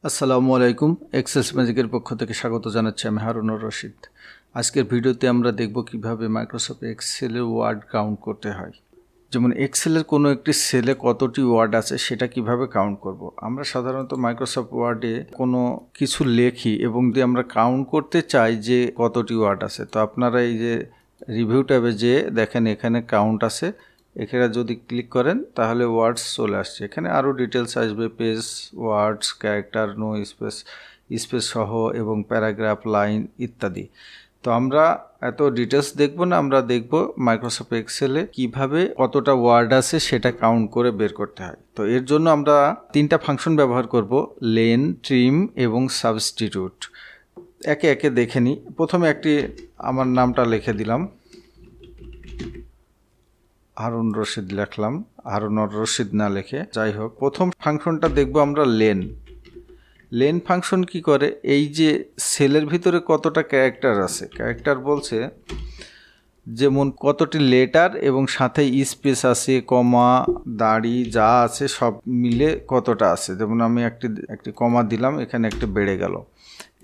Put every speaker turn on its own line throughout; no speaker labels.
আসসালামু আলাইকুম। এক্সেস ম্যাজিকের পক্ষ থেকে স্বাগত জানাচ্ছি আমি হারুনুর রশিদ। আজকের ভিডিওতে আমরা দেখব কিভাবে মাইক্রোসফট এক্সেলের ওয়ার্ড কাউন্ট করতে হয়। যেমন এক্সেলের কোনো একটি সেলে কতটি ওয়ার্ড আছে সেটা কিভাবে কাউন্ট করব। আমরা সাধারণত মাইক্রোসফট ওয়ার্ডে কোনো কিছু লেখি এবং যদি আমরা কাউন্ট করতে চাই যে কতটি ওয়ার্ড আছে, তো আপনারা এই যে রিভিউ ট্যাবে যে দেখেন এখানে কাউন্ট আছে, এখানে যদি ক্লিক করেন তাহলে ওয়ার্ডস চলে আসছে। এখানে আরও ডিটেলস আসবে, পেজ, ওয়ার্ডস, ক্যারেক্টার, নো স্পেস, স্পেস সহ এবং প্যারাগ্রাফ, লাইন ইত্যাদি। তো আমরা এত ডিটেলস দেখব না, আমরা দেখব মাইক্রোসফট এক্সেলে কিভাবে কতটা ওয়ার্ড আছে সেটা কাউন্ট করে বের করতে হয়। তো এর জন্য আমরা তিনটা ফাংশন ব্যবহার করব, লেন, ট্রিম এবং সাবস্টিটিউট। একে একে দেখে নিই। প্রথমে একটি আমার নামটা লিখে দিলাম, হারুন রশিদ লিখলাম, হারুনুর রশিদ না লিখে। যাই হোক, প্রথম ফাংশনটা দেখব আমরা লেন। লেন ফাংশন কি করে, এই যে সেলের ভিতরে কতটা ক্যারেক্টার আছে, ক্যারেক্টার বলছে যেমন কতটি লেটার এবং সাথে স্পেস আছে, কমা, দাড়ি যা আছে সব মিলে কতটা আছে। যেমন আমি একটি কমা দিলাম, এখানে একটা বেড়ে গেল।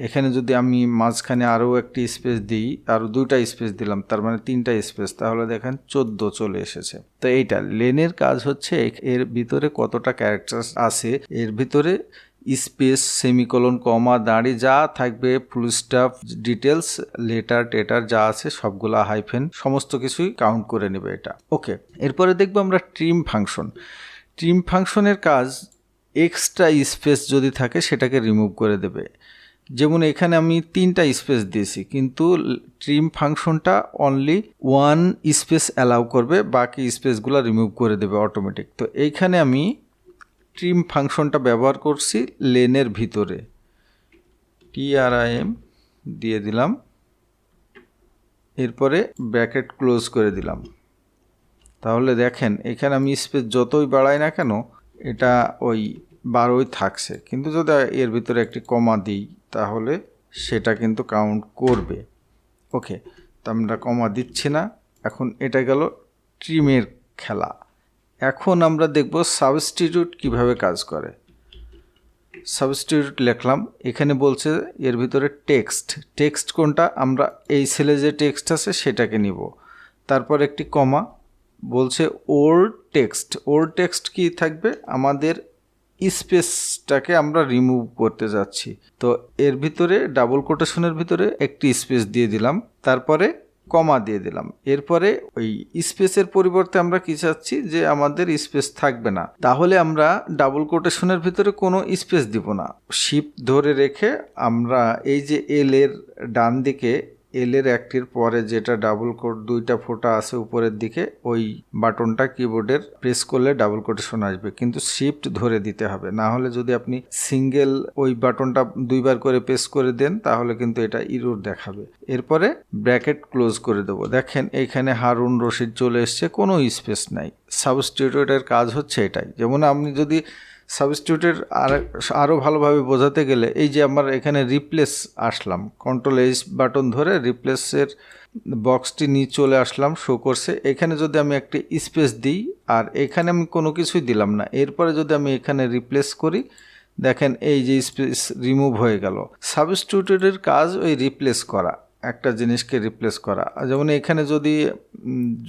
এখানে যদি আমি মাঝখানে আরও একটি স্পেস দিই, আরও দুইটা স্পেস দিলাম, তার মানে তিনটা স্পেস, তাহলে দেখেন 14 চলে এসেছে। তো এইটা লেনের কাজ হচ্ছে, এর ভিতরে কতটা ক্যারেক্টার আছে, এর ভিতরে স্পেস, সেমিকোলন, কমা, দাঁড়ি যা থাকবে, ফুল স্টপ, ডিটেলস, লেটার টেটার যা আছে সবগুলা, হাইফেন, সমস্ত কিছুই কাউন্ট করে নেবে এটা। ওকে, এরপরে দেখবো আমরা ট্রিম ফাংশন। ট্রিম ফাংশনের কাজ এক্সট্রা স্পেস যদি থাকে সেটাকে রিমুভ করে দেবে। যেমন এখানে আমি 3টা স্পেস দিয়েছি, কিন্তু ট্রিম ফাংশনটা অনলি 1 স্পেস অ্যালাউ করবে, বাকি স্পেসগুলো রিমুভ করে দেবে অটোমেটিক। তো এইখানে আমি ট্রিম ফাংশনটা ব্যবহার করছি লেনের ভিতরে, TRIM দিয়ে দিলাম, এরপরে ব্র্যাকেট ক্লোজ করে দিলাম। তাহলে দেখেন এখানে আমি স্পেস যতই বাড়াই না কেন এটা ওই 12ই থাকছে, কিন্তু যদি এর ভিতরে একটি কমা দিই তাহলে সেটা কিন্তু কাউন্ট করবে। ওকে, তো আমরা কমা দিচ্ছি না। এখন এটা গেল ট্রিমের খেলা। এখন আমরা দেখব সাবস্টিটিউট কিভাবে কাজ করে। সাবস্টিটিউট লিখলাম, এখানে বলছে এর ভিতরে টেক্সট কোনটা, আমরা এই সেলে যে টেক্সট আছে সেটাকে নিব। তারপর একটি কমা, বলছে ওল্ড টেক্সট কি থাকবে, আমাদের স্পেসটাকে আমরা রিমুভ করতে যাচ্ছি। তো এর ভিতরে ডাবল কোটেশনের ভিতরে একটি স্পেস দিয়ে দিলাম, তারপরে কমা দিয়ে দিলাম। এরপরে ওই স্পেসের পরিবর্তে আমরা কি চাচ্ছি যে আমাদের স্পেস থাকবে না, তাহলে আমরা ডাবল কোটেশনের ভিতরে কোনো স্পেস দিব না। শিফট ধরে রেখে আমরা এই যে এল এর ডান দিকে, এল এর একটির পরে যেটা ডাবল কোট 2টা ফোঁটা আছে উপরের দিকে, ওই বাটনটা কিবোর্ডের প্রেস করলে ডাবল কোটেশন আসবে, কিন্তু শিফট ধরে দিতে হবে। না হলে যদি আপনি সিঙ্গেল ওই বাটনটা 2বার করে প্রেস করে দেন তাহলে কিন্তু এটা ইরর দেখাবে। এরপরে ব্র্যাকেট ক্লোজ করে দেবো। দেখেন এখানে হারুন রশিদ চলে এসছে, কোনো স্পেস নাই। সাবস্টিটিউটের কাজ হচ্ছে এটাই। যেমন আপনি যদি সাবস্টিটিউটের আরও ভালোভাবে বোঝাতে গেলে, এই যে আমার এখানে রিপ্লেস আসলাম, Ctrl+H বাটন ধরে রিপ্লেসের বক্সটি নিয়ে চলে আসলাম, শো করছে। এখানে যদি আমি একটি স্পেস দিই আর এখানে আমি কোনো কিছুই দিলাম না, এরপরে যদি আমি এখানে রিপ্লেস করি, দেখেন এই যে স্পেস রিমুভ হয়ে গেল। সাবস্টিটিউটের কাজ ওই রিপ্লেস করা, একটা জিনিসকে রিপ্লেস করা। যেমন এখানে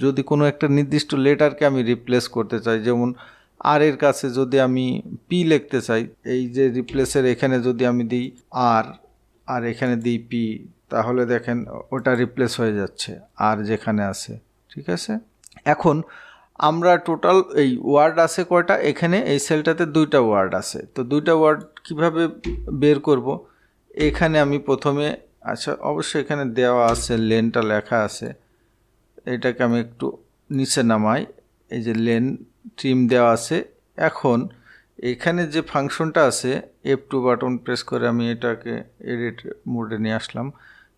যদি কোনো একটা নির্দিষ্ট লেটারকে আমি রিপ্লেস করতে চাই, যেমন আর এর কাছে যদি আমি পি লিখতে চাই, এই যে রিপ্লেসের এখানে যদি আমি দিই আর এখানে দিই পি, তাহলে দেখেন ওটা রিপ্লেস হয়ে যাচ্ছে আর যেখানে আছে। ঠিক আছে, এখন আমরা টোটাল এই ওয়ার্ড আছে কয়টা, এখানে এই সেলটাতে 2টা ওয়ার্ড আছে। তো 2টা ওয়ার্ড কিভাবে বের করব, এখানে আমি প্রথমে, আচ্ছা অবশ্যই এখানে দেওয়া আছে, লেনটা লেখা আছে, এটাকে আমি একটু নিচে নামাই, এই যে লেন ট্রিম দেওয়া আছে। এখন এখানে যে ফাংশনটা আছে, F2 বাটন প্রেস করে আমি এটাকে এডিট মোডে নিয়ে আসলাম।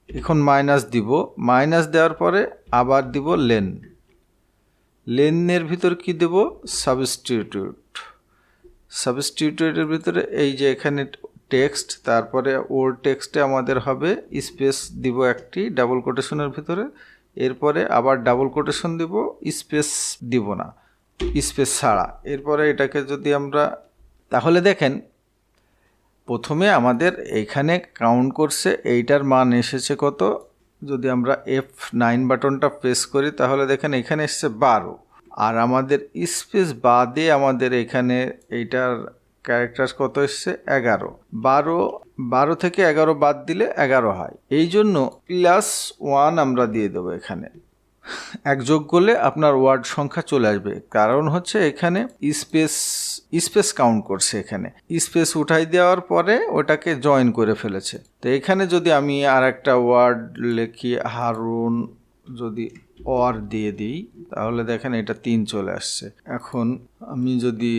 এখন মাইনাস দিব, মাইনাস দেওয়ার পরে আবার দিব লেনের ভিতর কি দেব, সাবস্টিটিউটের ভিতরে এই যে এখানে টেক্সট, তারপরে ওল্ড টেক্সটে আমাদের হবে স্পেস দিব একটি ডাবল কোটেশনের ভিতরে, এরপরে আবার ডাবল কোটেশন দিব, স্পেস দিব না, স্পেস ছাড়া। এরপরে এটাকে যদি আমরা, তাহলে দেখেন প্রথমে আমাদের এখানে কাউন্ট করছে, এইটার মান এসেছে কত, যদি আমরা F9 বাটনটা প্রেস করি তাহলে দেখেন এখানে এসছে 12, আর আমাদের স্পেস বাদে আমাদের এখানে এইটার ক্যারেক্টার কত এসছে 11। 12 থেকে 11 বাদ দিলে 11 হয়, এই জন্য +1 আমরা দিয়ে দেবো এখানে। এক যোগ করলে আপনার ওয়ার্ড সংখ্যা চলে আসবে, কারণ হচ্ছে এখানে স্পেস কাউন্ট করছে, এখানে স্পেস উঠাই দেওয়ার পরে ওটাকে জয়েন করে ফেলেছে। তো এখানে যদি আমি আর একটা ওয়ার্ড লিখি হারুন, যদি অর দিয়ে দিই তাহলে দেখেন এটা 3 চলে আসছে। এখন আমি যদি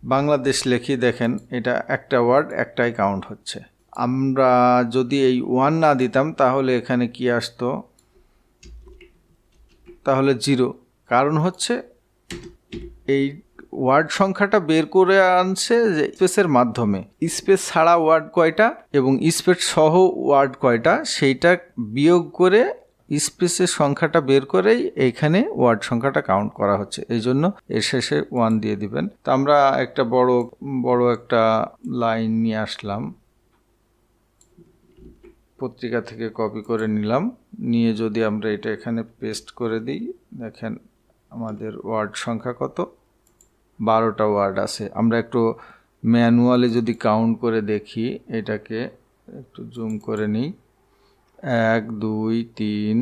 বাংলাদেশ লিখি, দেখেন এটা একটা ওয়ার্ড একটাই কাউন্ট হচ্ছে। আমরা যদি এই 1 না দিতাম তাহলে এখানে কি আসতো, তাহলে 0, কারণ হচ্ছে এই ওয়ার্ড সংখ্যাটা বের করে আনছে যে স্পেসের মাধ্যমে। স্পেস ছাড়া ওয়ার্ড কয়টা এবং স্পেস সহ ওয়ার্ড কয়টা সেইটা বিয়োগ করে স্পেসের সংখ্যাটা বের করেই এইখানে ওয়ার্ড সংখ্যাটা কাউন্ট করা হচ্ছে, এই জন্য এর শেষে 1 দিয়ে দিবেন। তো আমরা একটা বড় একটা লাইন নিয়ে আসলাম, পত্রিকা থেকে কপি করে নিলাম, নিয়ে যদি আমরা এটা এখানে পেস্ট করে দিই, দেখেন আমাদের ওয়ার্ড সংখ্যা কত, 12টা ওয়ার্ড আছে। আমরা একটু ম্যানুয়ালি যদি কাউন্ট করে দেখি, এটাকে একটু জুম করে নিই, 1 2 3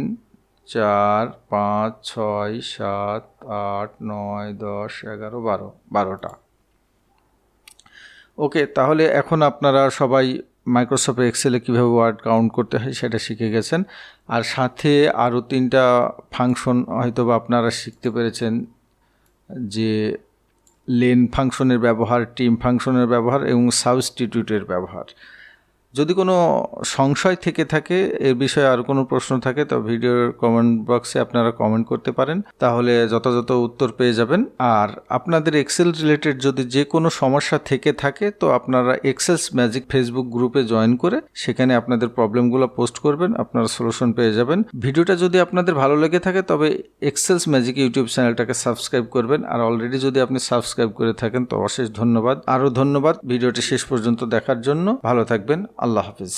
4 5 6 7 8 9 10 11 12টা। ওকে, তাহলে এখন আপনারা সবাই মাইক্রোসফট এক্সেলে কীভাবে ওয়ার্ড কাউন্ট করতে হয় সেটা শিখে গেছেন, আর সাথে আরও 3টা ফাংশন হয়তো বা আপনারা শিখতে পেরেছেন, যে লেন ফাংশনের ব্যবহার, টিম ফাংশনের ব্যবহার এবং সাবস্টিটিউটের ব্যবহার। যদি কোনো সংশয় থেকে থাকে, এর বিষয়ে আর কোনো প্রশ্ন থাকে, তো ভিডিওর কমেন্ট বক্সে আপনারা কমেন্ট করতে পারেন, তাহলে যথাযথ উত্তর পেয়ে যাবেন। আর আপনাদের এক্সেল রিলেটেড যদি যে কোনো সমস্যা থেকে থাকে, তো আপনারা এক্সেলস ম্যাজিক ফেসবুক গ্রুপে জয়েন করে সেখানে আপনাদের প্রবলেমগুলো পোস্ট করবেন, আপনারা সলিউশন পেয়ে যাবেন। ভিডিওটা যদি আপনাদের ভালো লেগে থাকে তবে এক্সেলস ম্যাজিক ইউটিউব চ্যানেলটাকে সাবস্ক্রাইব করবেন, আর অলরেডি যদি আপনি সাবস্ক্রাইব করে থাকেন তো অশেষ ধন্যবাদ, আরও ধন্যবাদ ভিডিওটি শেষ পর্যন্ত দেখার জন্য। ভালো থাকবেন, আল্লাহ হাফিজ।